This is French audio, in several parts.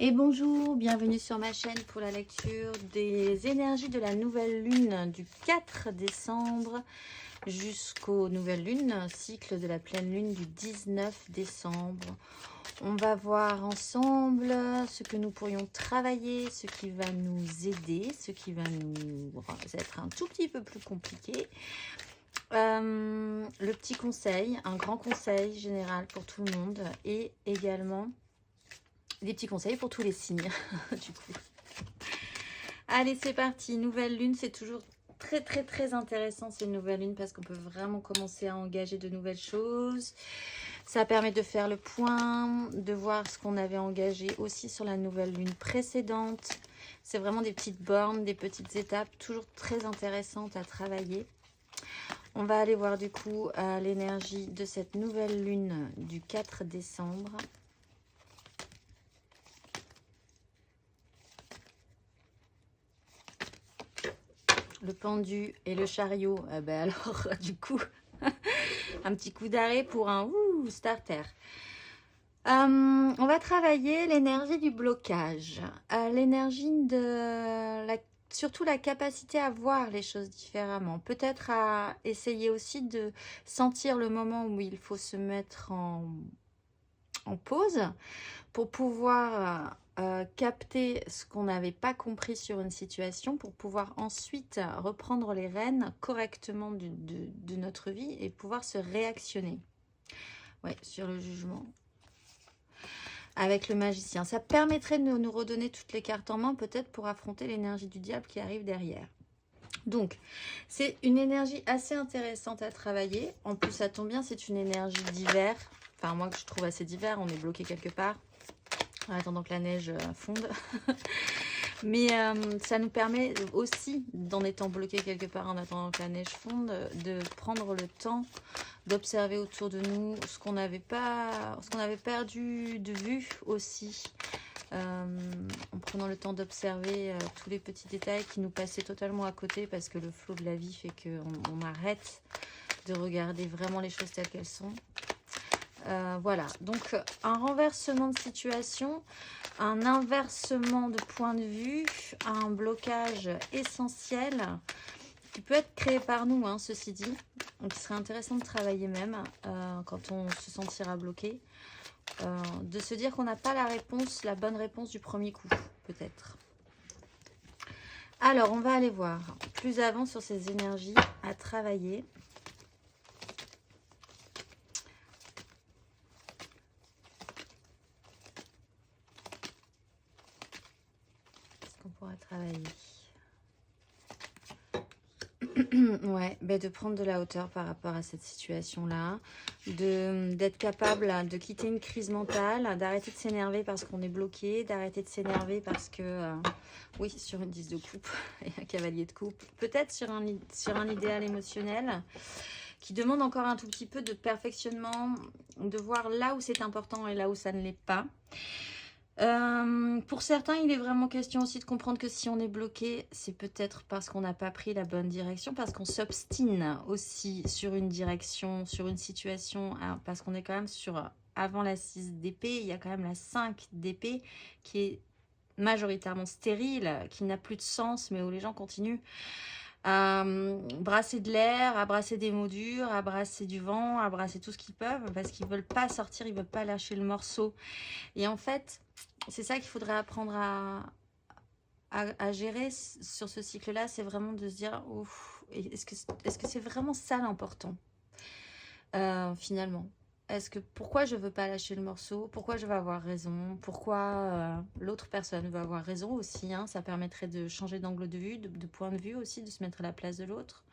Et bonjour, bienvenue sur ma chaîne pour la lecture des énergies de la nouvelle lune du 4 décembre jusqu'aux nouvelles lunes, cycle de la pleine lune du 19 décembre. On va voir ensemble ce que nous pourrions travailler, ce qui va nous aider, ce qui va nous être un tout petit peu plus compliqué. Le petit conseil, un grand conseil général pour tout le monde et également des petits conseils pour tous les signes du coup. Allez, c'est parti. Nouvelle lune, c'est toujours très intéressant ces nouvelles lunes parce qu'on peut vraiment commencer à engager de nouvelles choses. Ça permet de faire le point, de voir ce qu'on avait engagé aussi sur la nouvelle lune précédente. C'est vraiment des petites bornes, des petites étapes, toujours très intéressantes à travailler. On va aller voir du coup l'énergie de cette nouvelle lune du 4 décembre. Le pendu et le chariot, alors du coup, un petit coup d'arrêt pour un starter. On va travailler l'énergie du blocage, l'énergie de surtout la capacité à voir les choses différemment. Peut-être à essayer aussi de sentir le moment où il faut se mettre en pause pour pouvoir capter ce qu'on n'avait pas compris sur une situation, pour pouvoir ensuite reprendre les rênes correctement de notre vie et pouvoir se réactionner. Ouais, sur le jugement. Avec le magicien. Ça permettrait de nous redonner toutes les cartes en main, peut-être pour affronter l'énergie du diable qui arrive derrière. Donc, c'est une énergie assez intéressante à travailler. En plus, ça tombe bien, c'est une énergie d'hiver. Enfin, moi, que je trouve assez d'hiver. On est bloqué quelque part en attendant que la neige fonde. Mais ça nous permet aussi, en étant bloqué quelque part en attendant que la neige fonde, de prendre le temps d'observer autour de nous ce qu'on n'avait perdu de vue aussi. En prenant le temps d'observer tous les petits détails qui nous passaient totalement à côté parce que le flot de la vie fait qu'on arrête de regarder vraiment les choses telles qu'elles sont. Voilà, donc un renversement de situation, un inversement de point de vue, un blocage essentiel qui peut être créé par nous, hein, ceci dit, donc il serait intéressant de travailler même quand on se sentira bloqué, de se dire qu'on n'a pas la bonne réponse du premier coup, peut-être. Alors, on va aller voir plus avant sur ces énergies à travailler. Qu'est-ce qu'on pourra travailler? Ouais, de prendre de la hauteur par rapport à cette situation-là, d'être capable de quitter une crise mentale, d'arrêter de s'énerver parce qu'on est bloqué, d'arrêter de s'énerver parce que, oui, sur une 10 de coupe et un cavalier de coupe, peut-être sur un idéal émotionnel qui demande encore un tout petit peu de perfectionnement, de voir là où c'est important et là où ça ne l'est pas. Pour certains, il est vraiment question aussi de comprendre que si on est bloqué, c'est peut-être parce qu'on n'a pas pris la bonne direction, parce qu'on s'obstine aussi sur une direction, sur une situation, parce qu'on est quand même avant la 6 d'épée, il y a quand même la 5 d'épée qui est majoritairement stérile, qui n'a plus de sens, mais où les gens continuent à brasser de l'air, à brasser des mots durs, à brasser du vent, à brasser tout ce qu'ils peuvent, parce qu'ils ne veulent pas sortir, ils ne veulent pas lâcher le morceau. Et en fait, c'est ça qu'il faudrait apprendre à gérer sur ce cycle-là, c'est vraiment de se dire, est-ce que c'est vraiment ça l'important finalement? Pourquoi je veux pas lâcher le morceau? Pourquoi je veux avoir raison? Pourquoi l'autre personne veut avoir raison aussi, hein? Ça permettrait de changer d'angle de vue, de point de vue aussi, de se mettre à la place de l'autre.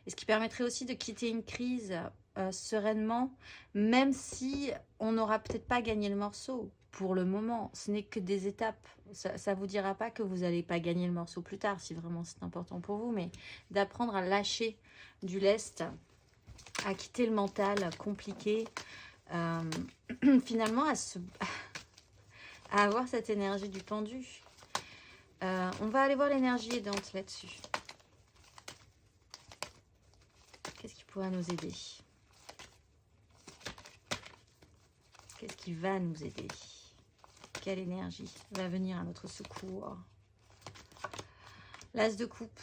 Et ce qui permettrait aussi de quitter une crise sereinement, même si on n'aura peut-être pas gagné le morceau. Pour le moment, ce n'est que des étapes. Ça ne vous dira pas que vous n'allez pas gagner le morceau plus tard, si vraiment c'est important pour vous, mais d'apprendre à lâcher du lest, à quitter le mental compliqué, finalement à avoir cette énergie du pendu. On va aller voir l'énergie aidante là-dessus. Qu'est-ce qui pourra nous aider? Qu'est-ce qui va nous aider? quelle énergie va venir à notre secours? L'As de coupe,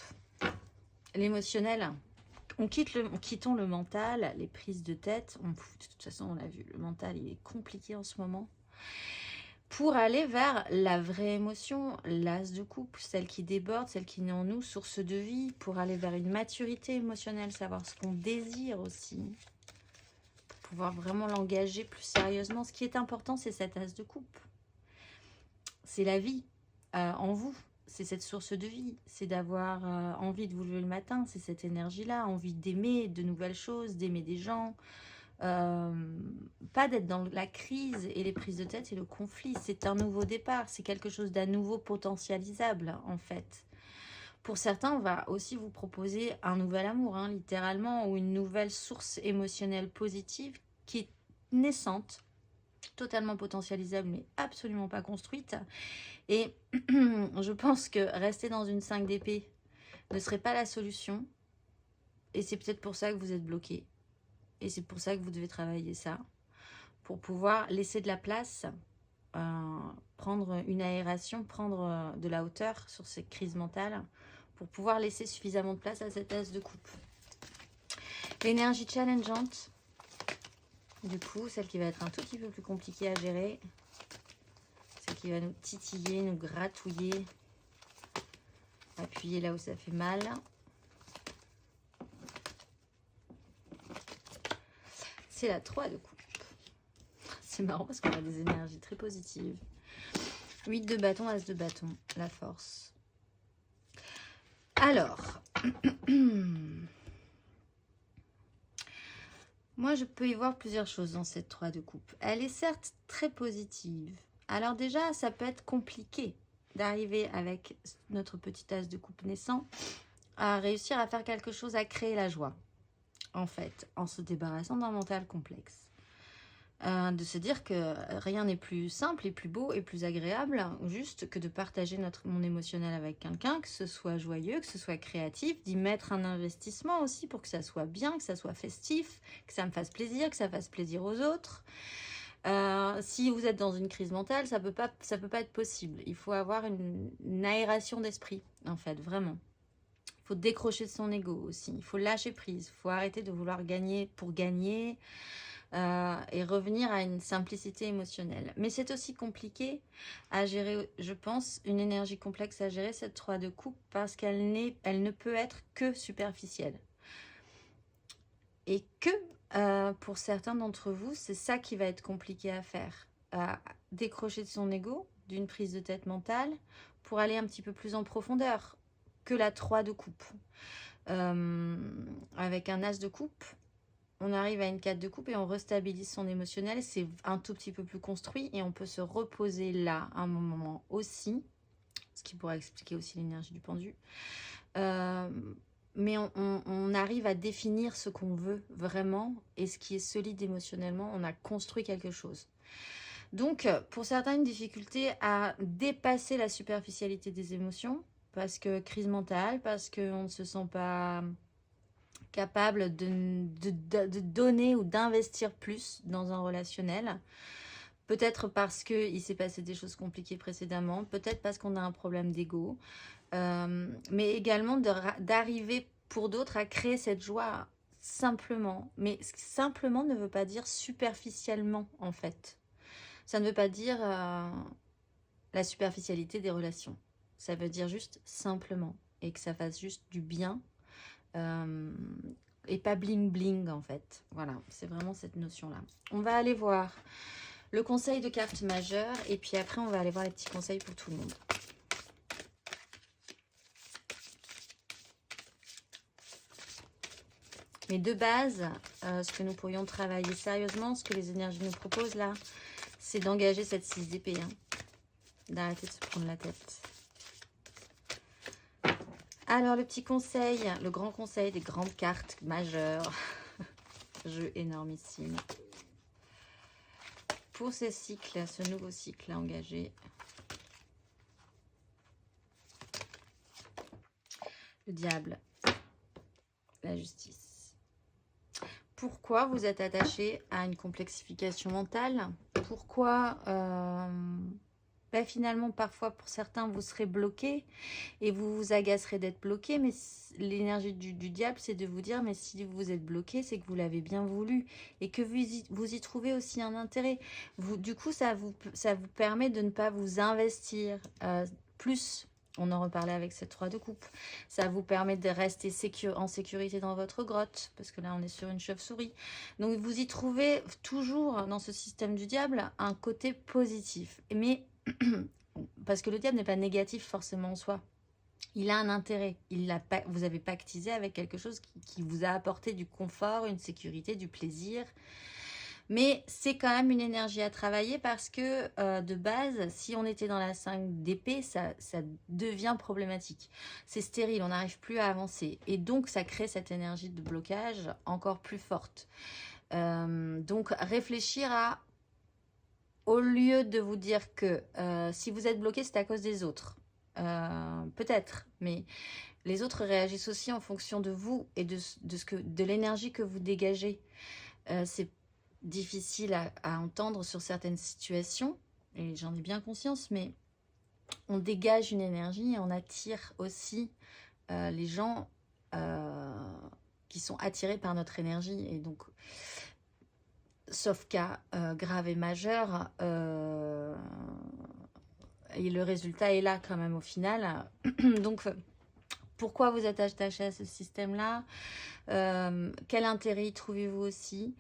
l'émotionnel. Quittons le mental, les prises de tête. De toute façon, on l'a vu, le mental, il est compliqué en ce moment. Pour aller vers la vraie émotion, l'As de coupe, celle qui déborde, celle qui naît en nous, source de vie, pour aller vers une maturité émotionnelle, savoir ce qu'on désire aussi, pour pouvoir vraiment l'engager plus sérieusement. Ce qui est important, c'est cet As de coupe. C'est la vie en vous. C'est cette source de vie, c'est d'avoir envie de vous lever le matin, c'est cette énergie-là, envie d'aimer de nouvelles choses, d'aimer des gens, pas d'être dans la crise et les prises de tête et le conflit. C'est un nouveau départ, c'est quelque chose d'à nouveau potentialisable en fait. Pour certains, on va aussi vous proposer un nouvel amour, hein, littéralement, ou une nouvelle source émotionnelle positive qui est naissante, totalement potentialisable mais absolument pas construite. Et je pense que rester dans une 5 d'épée ne serait pas la solution. Et c'est peut-être pour ça que vous êtes bloqué. Et c'est pour ça que vous devez travailler ça. Pour pouvoir laisser de la place, prendre une aération, prendre de la hauteur sur ces crises mentales, pour pouvoir laisser suffisamment de place à cette As de coupe. L'énergie challengeante, du coup, celle qui va être un tout petit peu plus compliquée à gérer. Qui va nous titiller, nous gratouiller, appuyer là où ça fait mal. C'est la 3 de coupe. C'est marrant parce qu'on a des énergies très positives. 8 de bâton, As de bâton, la force. Alors, moi je peux y voir plusieurs choses dans cette 3 de coupe. Elle est certes très positive. Alors déjà, ça peut être compliqué d'arriver avec notre petit As de coupe naissant à réussir à faire quelque chose, à créer la joie, en fait, en se débarrassant d'un mental complexe. De se dire que rien n'est plus simple et plus beau et plus agréable, juste que de partager mon émotionnel avec quelqu'un, que ce soit joyeux, que ce soit créatif, d'y mettre un investissement aussi pour que ça soit bien, que ça soit festif, que ça me fasse plaisir, que ça fasse plaisir aux autres. Si vous êtes dans une crise mentale, ça peut pas être possible. Il faut avoir une aération d'esprit, en fait, vraiment. Il faut décrocher de son ego aussi. Il faut lâcher prise. Il faut arrêter de vouloir gagner pour gagner et revenir à une simplicité émotionnelle. Mais c'est aussi compliqué à gérer, je pense, une énergie complexe à gérer, cette 3 de coupe, parce qu'elle ne peut être que superficielle. Et que pour certains d'entre vous, c'est ça qui va être compliqué à faire. Décrocher de son ego, d'une prise de tête mentale, pour aller un petit peu plus en profondeur que la 3 de coupe. Avec un As de coupe, on arrive à une 4 de coupe et on restabilise son émotionnel. C'est un tout petit peu plus construit et on peut se reposer là un moment aussi, ce qui pourrait expliquer aussi l'énergie du pendu. Mais on arrive à définir ce qu'on veut vraiment et ce qui est solide émotionnellement. On a construit quelque chose. Donc, pour certains, une difficulté à dépasser la superficialité des émotions, parce que crise mentale, parce qu'on ne se sent pas capable de donner ou d'investir plus dans un relationnel. Peut-être parce qu'il s'est passé des choses compliquées précédemment, peut-être parce qu'on a un problème d'ego. Mais également d'arriver pour d'autres à créer cette joie simplement. Mais simplement ne veut pas dire superficiellement, en fait. Ça ne veut pas dire la superficialité des relations. Ça veut dire juste simplement. Et que ça fasse juste du bien. Et pas bling bling, en fait. Voilà, c'est vraiment cette notion-là. On va aller voir le conseil de carte majeure. Et puis après, on va aller voir les petits conseils pour tout le monde. Mais de base, ce que nous pourrions travailler sérieusement, ce que les énergies nous proposent là, c'est d'engager cette 6 d'épée. Hein. D'arrêter de se prendre la tête. Alors, le petit conseil, le grand conseil des grandes cartes majeures. Jeu énormissime. Pour ce cycle, ce nouveau cycle à engager. Le diable. La justice. Pourquoi vous êtes attaché à une complexification mentale? Pourquoi ben, finalement, parfois, pour certains, vous serez bloqué et vous vous agacerez d'être bloqué. Mais l'énergie du diable, c'est de vous dire, mais si vous êtes bloqué, c'est que vous l'avez bien voulu et que vous y trouvez aussi un intérêt. Du coup, ça vous permet de ne pas vous investir plus. On en reparlait avec cette 3 de coupe. Ça vous permet de rester en sécurité dans votre grotte, parce que là, on est sur une chauve-souris. Donc, vous y trouvez toujours, dans ce système du diable, un côté positif. Mais, parce que le diable n'est pas négatif forcément en soi. Il a un intérêt. Vous avez pactisé avec quelque chose qui vous a apporté du confort, une sécurité, du plaisir. Mais c'est quand même une énergie à travailler parce que de base, si on était dans la 5 d'épée, ça devient problématique. C'est stérile, on n'arrive plus à avancer. Et donc, ça crée cette énergie de blocage encore plus forte. Donc, réfléchir à, au lieu de vous dire que si vous êtes bloqué, c'est à cause des autres. Peut-être, mais les autres réagissent aussi en fonction de vous et de l'énergie que vous dégagez. C'est difficile à entendre sur certaines situations, et j'en ai bien conscience, mais on dégage une énergie et on attire aussi les gens qui sont attirés par notre énergie. Et donc, sauf cas grave et majeur, et le résultat est là quand même au final. Donc, pourquoi vous êtes attaché à ce système-là? Quel intérêt y trouvez-vous aussi?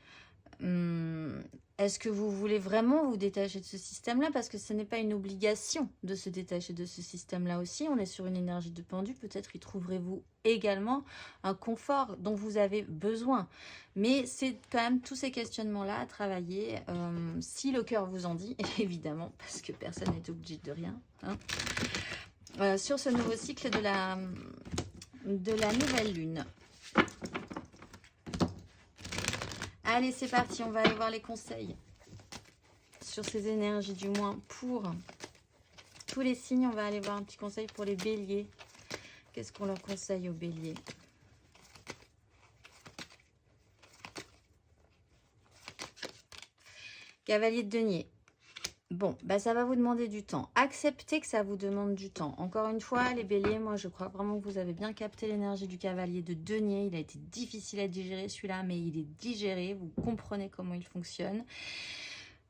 Est-ce que vous voulez vraiment vous détacher de ce système-là? Parce que ce n'est pas une obligation de se détacher de ce système-là aussi. On est sur une énergie de pendu. Peut-être y trouverez-vous également un confort dont vous avez besoin. Mais c'est quand même tous ces questionnements-là à travailler. Si le cœur vous en dit, évidemment, parce que personne n'est obligé de rien. Hein. Sur ce nouveau cycle de la nouvelle lune. Allez, c'est parti, on va aller voir les conseils sur ces énergies, du moins pour tous les signes. On va aller voir un petit conseil pour les béliers. Qu'est-ce qu'on leur conseille aux béliers? Cavalier de denier. Bon, bah ça va vous demander du temps. Acceptez que ça vous demande du temps. Encore une fois, les béliers, moi je crois vraiment que vous avez bien capté l'énergie du cavalier de denier. Il a été difficile à digérer celui-là, mais il est digéré. Vous comprenez comment il fonctionne.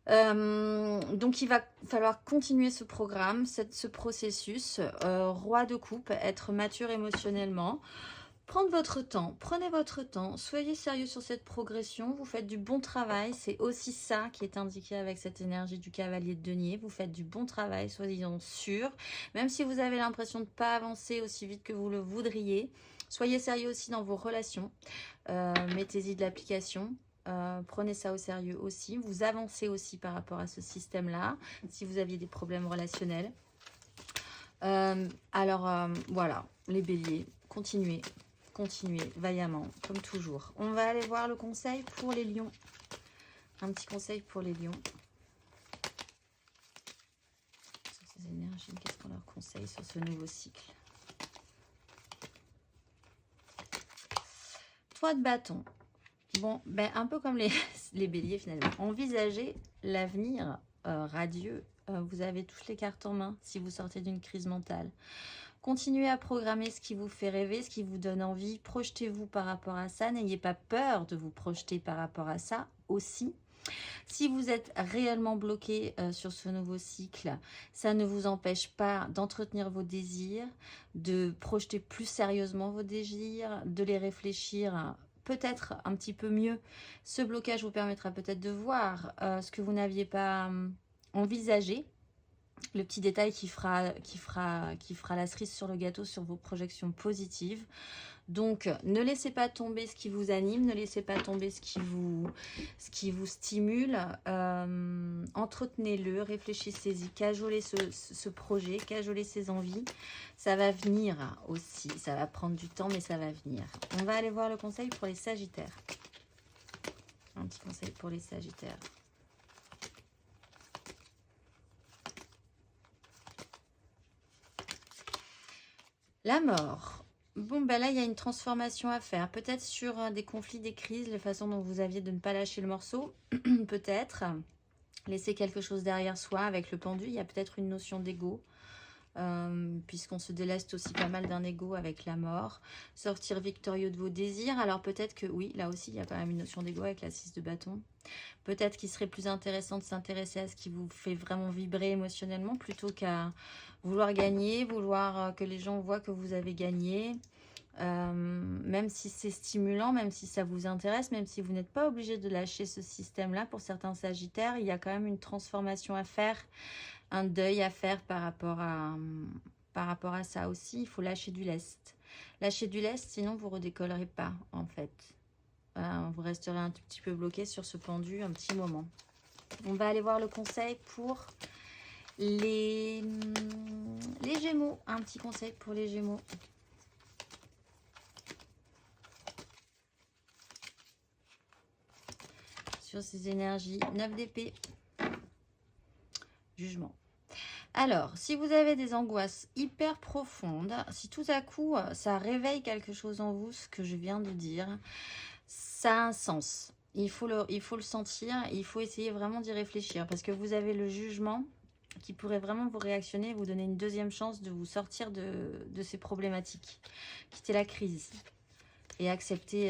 Donc il va falloir continuer ce programme, ce processus. Roi de coupe, être mature émotionnellement. Prendre votre temps, prenez votre temps, soyez sérieux sur cette progression, vous faites du bon travail, c'est aussi ça qui est indiqué avec cette énergie du cavalier de denier, vous faites du bon travail, soyez-en sûrs, même si vous avez l'impression de ne pas avancer aussi vite que vous le voudriez, soyez sérieux aussi dans vos relations, mettez-y de l'application. Prenez ça au sérieux aussi, vous avancez aussi par rapport à ce système-là, si vous aviez des problèmes relationnels. Voilà, les béliers, continuez vaillamment, comme toujours. On va aller voir le conseil pour les lions. Un petit conseil pour les lions. Sur ces énergies, qu'est-ce qu'on leur conseille sur ce nouveau cycle? 3 de bâton. Bon, ben un peu comme les béliers finalement. Envisagez l'avenir radieux. Vous avez toutes les cartes en main si vous sortez d'une crise mentale. Continuez à programmer ce qui vous fait rêver, ce qui vous donne envie. Projetez-vous par rapport à ça. N'ayez pas peur de vous projeter par rapport à ça aussi. Si vous êtes réellement bloqué sur ce nouveau cycle, ça ne vous empêche pas d'entretenir vos désirs, de projeter plus sérieusement vos désirs, de les réfléchir peut-être un petit peu mieux. Ce blocage vous permettra peut-être de voir ce que vous n'aviez pas envisagé. Le petit détail qui fera la cerise sur le gâteau sur vos projections positives. Donc, ne laissez pas tomber ce qui vous anime, ne laissez pas tomber ce qui vous stimule. Entretenez-le, réfléchissez-y, cajolez ce projet, cajolez ces envies. Ça va venir aussi, ça va prendre du temps, mais ça va venir. On va aller voir le conseil pour les sagittaires. Un petit conseil pour les sagittaires. La mort. Bon, ben là, il y a une transformation à faire. Peut-être sur des conflits, des crises, la façon dont vous aviez de ne pas lâcher le morceau. Peut-être. laisser quelque chose derrière soi. Avec le pendu, il y a peut-être une notion d'ego. Puisqu'on se déleste aussi pas mal d'un ego avec la mort. Sortir victorieux de vos désirs. Alors peut-être que oui, là aussi, il y a quand même une notion d'ego avec la 6 de bâton. Peut-être qu'il serait plus intéressant de s'intéresser à ce qui vous fait vraiment vibrer émotionnellement plutôt qu'à vouloir gagner, vouloir que les gens voient que vous avez gagné. Même si c'est stimulant, même si ça vous intéresse, même si vous n'êtes pas obligé de lâcher ce système-là, pour certains sagittaires, il y a quand même une transformation à faire, un deuil à faire par rapport à ça aussi. Il faut lâcher du lest. Lâcher du lest, sinon vous ne redécollerez pas en fait. Vous resterez un tout petit peu bloqué sur ce pendu un petit moment. On va aller voir le conseil pour les Gémeaux. Un petit conseil pour les Gémeaux. Sur ces énergies, 9 d'épée, jugement. Alors, si vous avez des angoisses hyper profondes, si tout à coup ça réveille quelque chose en vous, ce que je viens de dire, ça a un sens. Il faut le sentir, il faut essayer vraiment d'y réfléchir parce que vous avez le jugement qui pourrait vraiment vous réactionner, vous donner une deuxième chance de vous sortir de ces problématiques. Quitter la crise. Et accepter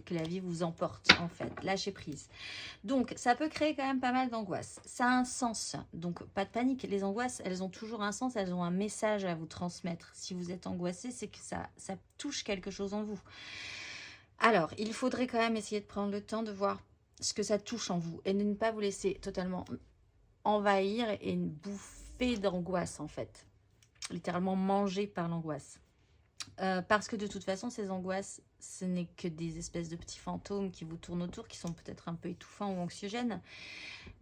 que la vie vous emporte, en fait. Lâcher prise. Donc, ça peut créer quand même pas mal d'angoisse. Ça a un sens. Donc, pas de panique. Les angoisses, elles ont toujours un sens. Elles ont un message à vous transmettre. Si vous êtes angoissé, c'est que ça touche quelque chose en vous. Alors, il faudrait quand même essayer de prendre le temps de voir ce que ça touche en vous. Et de ne pas vous laisser totalement envahir et une bouffée d'angoisse, en fait. Littéralement mangé par l'angoisse. Parce que de toute façon, ces angoisses, ce n'est que des espèces de petits fantômes qui vous tournent autour, qui sont peut-être un peu étouffants ou anxiogènes.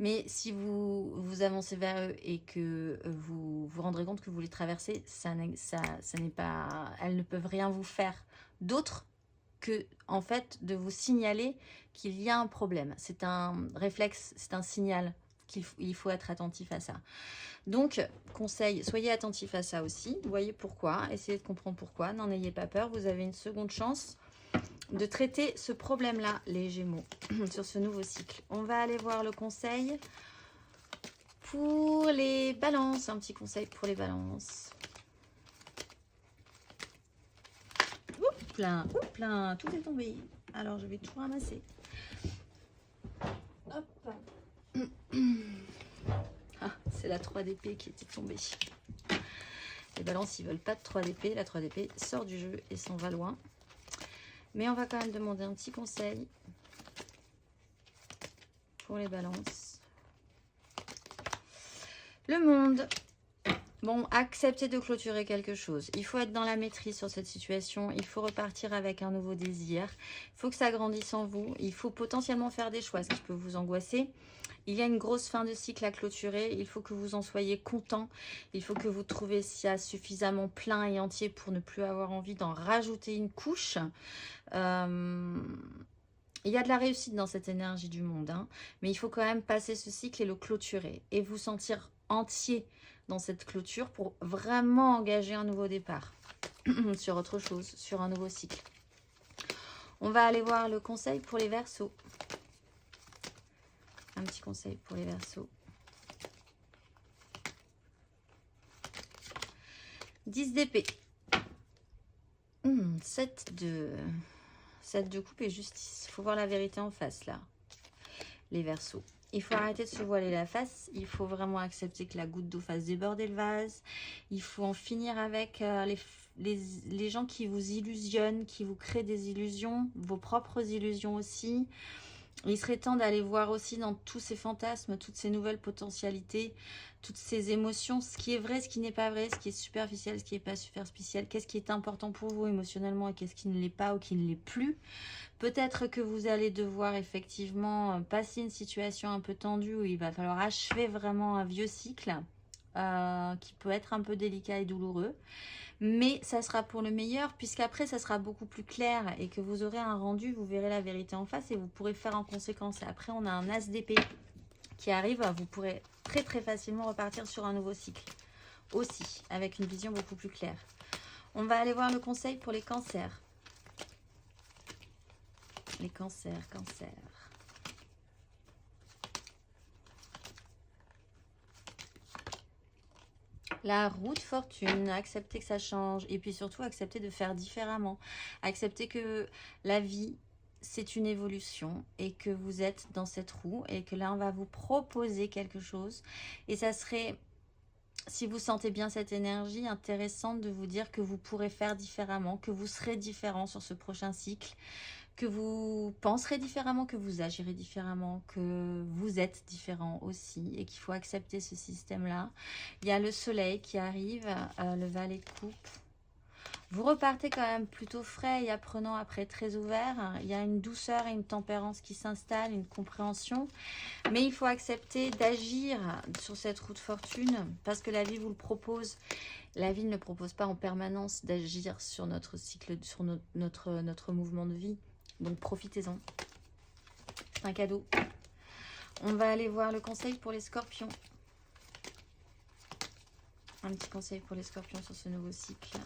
Mais si vous avancez vers eux et que vous vous rendrez compte que vous les traversez, elles ne peuvent rien vous faire d'autre que, en fait, de vous signaler qu'il y a un problème. C'est un réflexe, c'est un signal qu'il faut être attentif à ça. Donc, conseil, soyez attentif à ça aussi. Voyez pourquoi, essayez de comprendre pourquoi. N'en ayez pas peur, vous avez une seconde chance de traiter ce problème-là, les Gémeaux, sur ce nouveau cycle. On va aller voir le conseil pour les balances. Un petit conseil pour les balances. Oups, plein, tout est tombé. Alors, je vais tout ramasser. Hop. Ah, c'est la 3 d'épée qui était tombée. Les balances, ils veulent pas de 3 d'épée. La 3 d'épée sort du jeu et s'en va loin. Mais on va quand même demander un petit conseil pour les balances. Le monde. Bon, acceptez de clôturer quelque chose. Il faut être dans la maîtrise sur cette situation. Il faut repartir avec un nouveau désir. Il faut que ça grandisse en vous. Il faut potentiellement faire des choix, ce qui peut vous angoisser. Il y a une grosse fin de cycle à clôturer. Il faut que vous en soyez content. Il faut que vous trouviez ça suffisamment plein et entier pour ne plus avoir envie d'en rajouter une couche. Il y a de la réussite dans cette énergie du monde, hein, mais il faut quand même passer ce cycle et le clôturer. Et vous sentir entier dans cette clôture pour vraiment engager un nouveau départ sur autre chose, sur un nouveau cycle. On va aller voir le conseil pour les Verseaux. Un petit conseil pour les Verseaux. 10 d'épée. 7 de coupe et justice. Il faut voir la vérité en face, là. Les Verseaux. Il faut arrêter de se voiler la face. Il faut vraiment accepter que la goutte d'eau fasse déborder le vase. Il faut en finir avec les gens qui vous illusionnent, qui vous créent des illusions, vos propres illusions aussi. Il serait temps d'aller voir aussi dans tous ces fantasmes, toutes ces nouvelles potentialités, toutes ces émotions, ce qui est vrai, ce qui n'est pas vrai, ce qui est superficiel, ce qui n'est pas superficiel, qu'est-ce qui est important pour vous émotionnellement et qu'est-ce qui ne l'est pas ou qui ne l'est plus. Peut-être que vous allez devoir effectivement passer une situation un peu tendue où il va falloir achever vraiment un vieux cycle qui peut être un peu délicat et douloureux. Mais ça sera pour le meilleur, puisqu'après, ça sera beaucoup plus clair et que vous aurez un rendu, vous verrez la vérité en face et vous pourrez faire en conséquence. Et après, on a un as d'épée qui arrive, vous pourrez très très facilement repartir sur un nouveau cycle. Aussi, avec une vision beaucoup plus claire. On va aller voir le conseil pour les cancers. Les cancers. La roue de fortune, accepter que ça change et puis surtout accepter de faire différemment. Accepter que la vie, c'est une évolution et que vous êtes dans cette roue et que là, on va vous proposer quelque chose. Et ça serait, si vous sentez bien cette énergie, intéressante de vous dire que vous pourrez faire différemment, que vous serez différent sur ce prochain cycle, que vous penserez différemment, que vous agirez différemment, que vous êtes différent aussi et qu'il faut accepter ce système-là. Il y a le soleil qui arrive, le valet de coupe. Vous repartez quand même plutôt frais et apprenant après très ouvert. Il y a une douceur et une tempérance qui s'installent, une compréhension. Mais il faut accepter d'agir sur cette roue de fortune parce que la vie vous le propose. La vie ne le propose pas en permanence d'agir sur notre cycle, sur notre mouvement de vie. Donc profitez-en. C'est un cadeau. On va aller voir le conseil pour les scorpions. Un petit conseil pour les scorpions sur ce nouveau cycle.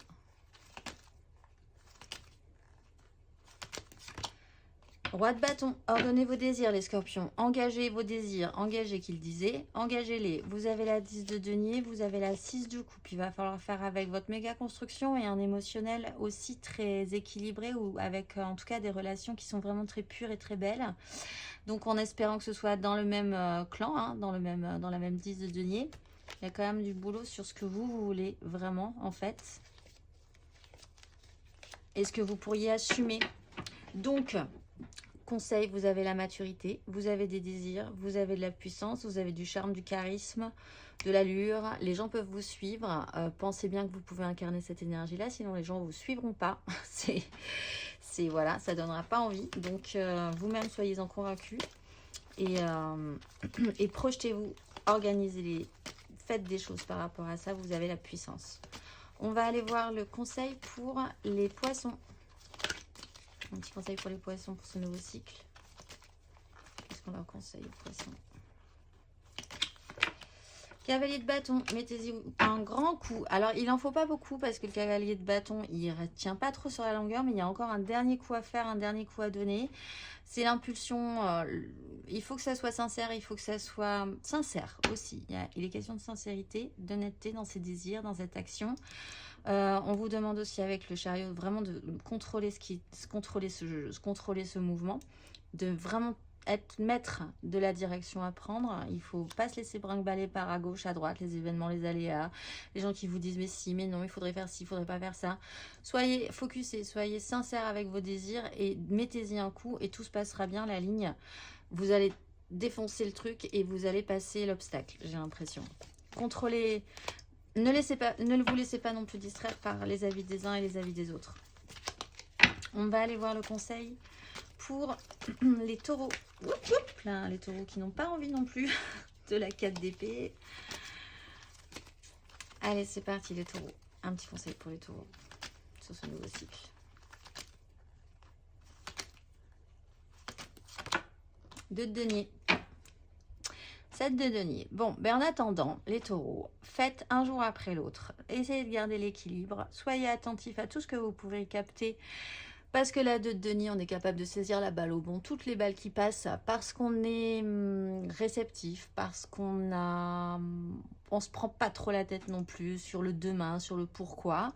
Roi de bâton, ordonnez vos désirs les scorpions, engagez vos désirs, engagez qu'il disait, engagez-les. Vous avez la 10 de denier, vous avez la 6 de coupe, il va falloir faire avec votre méga construction et un émotionnel aussi très équilibré ou avec en tout cas des relations qui sont vraiment très pures et très belles. Donc en espérant que ce soit dans le même clan, hein, dans la même 10 de denier, il y a quand même du boulot sur ce que vous voulez vraiment en fait. Et ce que vous pourriez assumer. Donc... conseil, vous avez la maturité, vous avez des désirs, vous avez de la puissance, vous avez du charme, du charisme, de l'allure. Les gens peuvent vous suivre. Pensez bien que vous pouvez incarner cette énergie-là, sinon les gens ne vous suivront pas. Voilà, ça ne donnera pas envie. Donc, vous-même, soyez-en convaincus. Et projetez-vous, organisez-les, faites des choses par rapport à ça. Vous avez la puissance. On va aller voir le conseil pour les poissons. Un petit conseil pour les poissons pour ce nouveau cycle. Qu'est-ce qu'on leur conseille aux poissons? Cavalier de bâton, mettez-y un grand coup. Alors, il n'en faut pas beaucoup parce que le cavalier de bâton, il ne tient pas trop sur la longueur, mais il y a encore un dernier coup à faire, un dernier coup à donner. C'est l'impulsion. Il faut que ça soit sincère, il faut que ça soit sincère aussi. Il est question de sincérité, d'honnêteté dans ses désirs, dans cette action. On vous demande aussi avec le chariot vraiment de contrôler ce mouvement, de vraiment être maître de la direction à prendre. Il ne faut pas se laisser brinque-baller par à gauche, à droite, les événements, les aléas, les gens qui vous disent mais si, mais non, il faudrait faire ci, il faudrait pas faire ça. Soyez focusés, soyez sincères avec vos désirs et mettez-y un coup et tout se passera bien, la ligne. Vous allez défoncer le truc et vous allez passer l'obstacle, j'ai l'impression. Contrôlez... Ne vous laissez pas non plus distraire par les avis des uns et les avis des autres. On va aller voir le conseil pour les taureaux. Là, les taureaux qui n'ont pas envie non plus de la 4 d'épée. Allez, c'est parti les taureaux. Un petit conseil pour les taureaux sur ce nouveau cycle. Deux de denier. 7 de denier. Bon, ben en attendant, les taureaux, faites un jour après l'autre. Essayez de garder l'équilibre. Soyez attentifs à tout ce que vous pouvez capter. Parce que la 2 de denier, on est capable de saisir la balle au bon. Toutes les balles qui passent, parce qu'on est réceptif, parce qu'on se prend pas trop la tête non plus sur le demain, sur le pourquoi.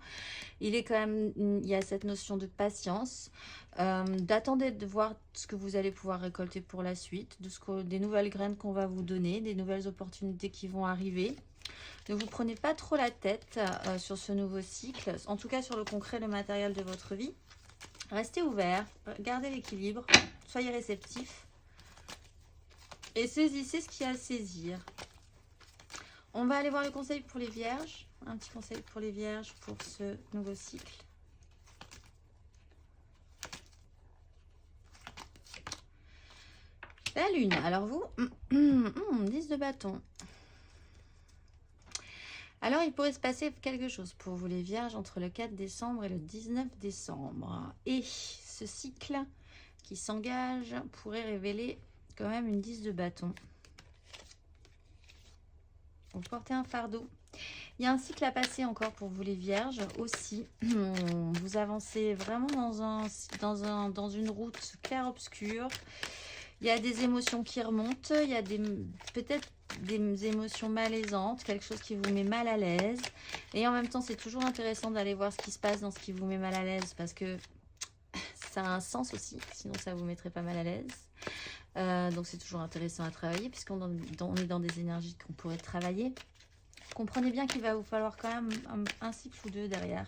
Il y a cette notion de patience. D'attendre de voir ce que vous allez pouvoir récolter pour la suite, des nouvelles graines qu'on va vous donner, des nouvelles opportunités qui vont arriver. Ne vous prenez pas trop la tête sur ce nouveau cycle, en tout cas sur le concret, le matériel de votre vie. Restez ouverts, gardez l'équilibre, soyez réceptifs et saisissez ce qu'il y a à saisir. On va aller voir le conseil pour les vierges, un petit conseil pour les vierges pour ce nouveau cycle. La lune, alors vous, 10 de bâton. Alors, il pourrait se passer quelque chose pour vous les vierges entre le 4 décembre et le 19 décembre. Et ce cycle qui s'engage pourrait révéler quand même une 10 de bâton. Vous portez un fardeau. Il y a un cycle à passer encore pour vous les vierges aussi. Vous avancez vraiment dans une route clair-obscur. Il y a des émotions qui remontent, il y a peut-être des émotions malaisantes, quelque chose qui vous met mal à l'aise. Et en même temps, c'est toujours intéressant d'aller voir ce qui se passe dans ce qui vous met mal à l'aise parce que ça a un sens aussi, sinon ça vous mettrait pas mal à l'aise. Donc c'est toujours intéressant à travailler puisqu'on est dans des énergies qu'on pourrait travailler. Comprenez bien qu'il va vous falloir quand même un cycle ou deux derrière.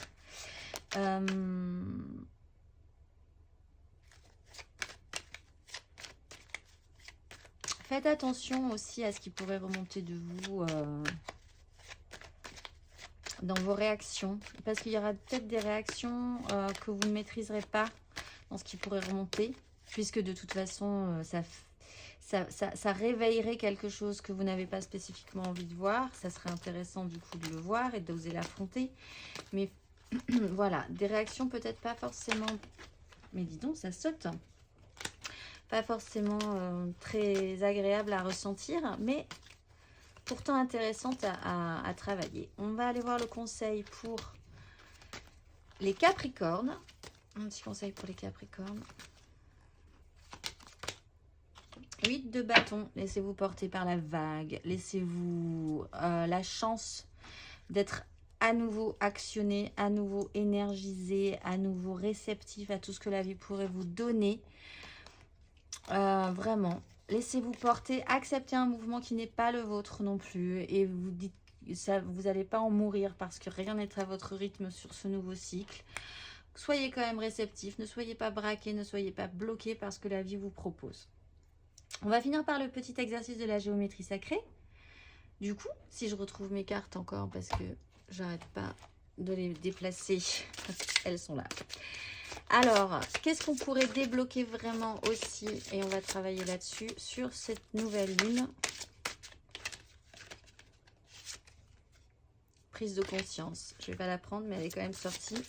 Faites attention aussi à ce qui pourrait remonter de vous dans vos réactions. Parce qu'il y aura peut-être des réactions que vous ne maîtriserez pas dans ce qui pourrait remonter. Puisque de toute façon, ça réveillerait quelque chose que vous n'avez pas spécifiquement envie de voir. Ça serait intéressant du coup de le voir et d'oser l'affronter. Mais voilà, des réactions peut-être pas forcément... Mais dis donc, ça saute. Pas forcément très agréables à ressentir, mais pourtant intéressantes à travailler. On va aller voir le conseil pour les Capricornes. Un petit conseil pour les Capricornes. 8 de bâton, laissez-vous porter par la vague, laissez-vous la chance d'être à nouveau actionné, à nouveau énergisé, à nouveau réceptif à tout ce que la vie pourrait vous donner. Vraiment, laissez-vous porter, acceptez un mouvement qui n'est pas le vôtre non plus et vous dites ça, vous n'allez pas en mourir parce que rien n'est à votre rythme sur ce nouveau cycle. Soyez quand même réceptif, ne soyez pas braqué, ne soyez pas bloqué par ce que la vie vous propose. On va finir par le petit exercice de la géométrie sacrée. Du coup, si je retrouve mes cartes encore parce que j'arrête pas de les déplacer, elles sont là. Alors, qu'est-ce qu'on pourrait débloquer vraiment aussi, et on va travailler là-dessus, sur cette nouvelle lune. Prise de conscience. Je ne vais pas la prendre, mais elle est quand même sortie.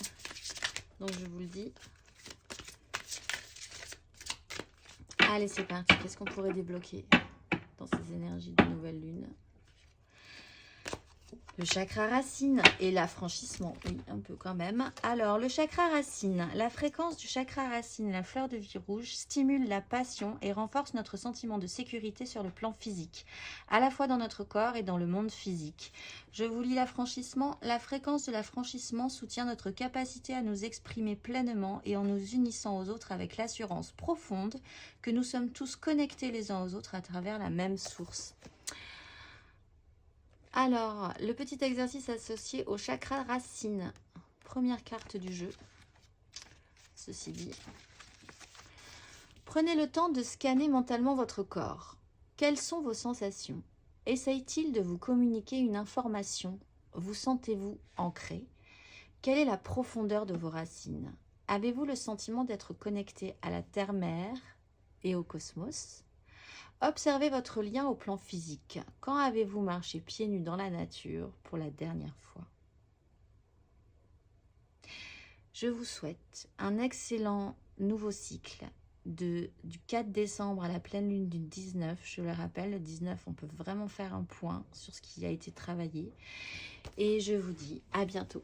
Donc, je vous le dis. Allez, c'est parti. Qu'est-ce qu'on pourrait débloquer dans ces énergies de nouvelle lune? Le chakra racine et l'affranchissement, oui, un peu quand même. Alors, le chakra racine, la fréquence du chakra racine, la fleur de vie rouge, stimule la passion et renforce notre sentiment de sécurité sur le plan physique, à la fois dans notre corps et dans le monde physique. Je vous lis l'affranchissement. La fréquence de l'affranchissement soutient notre capacité à nous exprimer pleinement et en nous unissant aux autres avec l'assurance profonde que nous sommes tous connectés les uns aux autres à travers la même source. Alors, le petit exercice associé au chakra racine. Première carte du jeu. Ceci dit. Prenez le temps de scanner mentalement votre corps. Quelles sont vos sensations? Essaye-t-il de vous communiquer une information? Vous sentez-vous ancré? Quelle est la profondeur de vos racines? Avez-vous le sentiment d'être connecté à la terre-mère et au cosmos? Observez votre lien au plan physique. Quand avez-vous marché pieds nus dans la nature pour la dernière fois? Je vous souhaite un excellent nouveau cycle du 4 décembre à la pleine lune du 19. Je le rappelle, le 19, on peut vraiment faire un point sur ce qui a été travaillé. Et je vous dis à bientôt.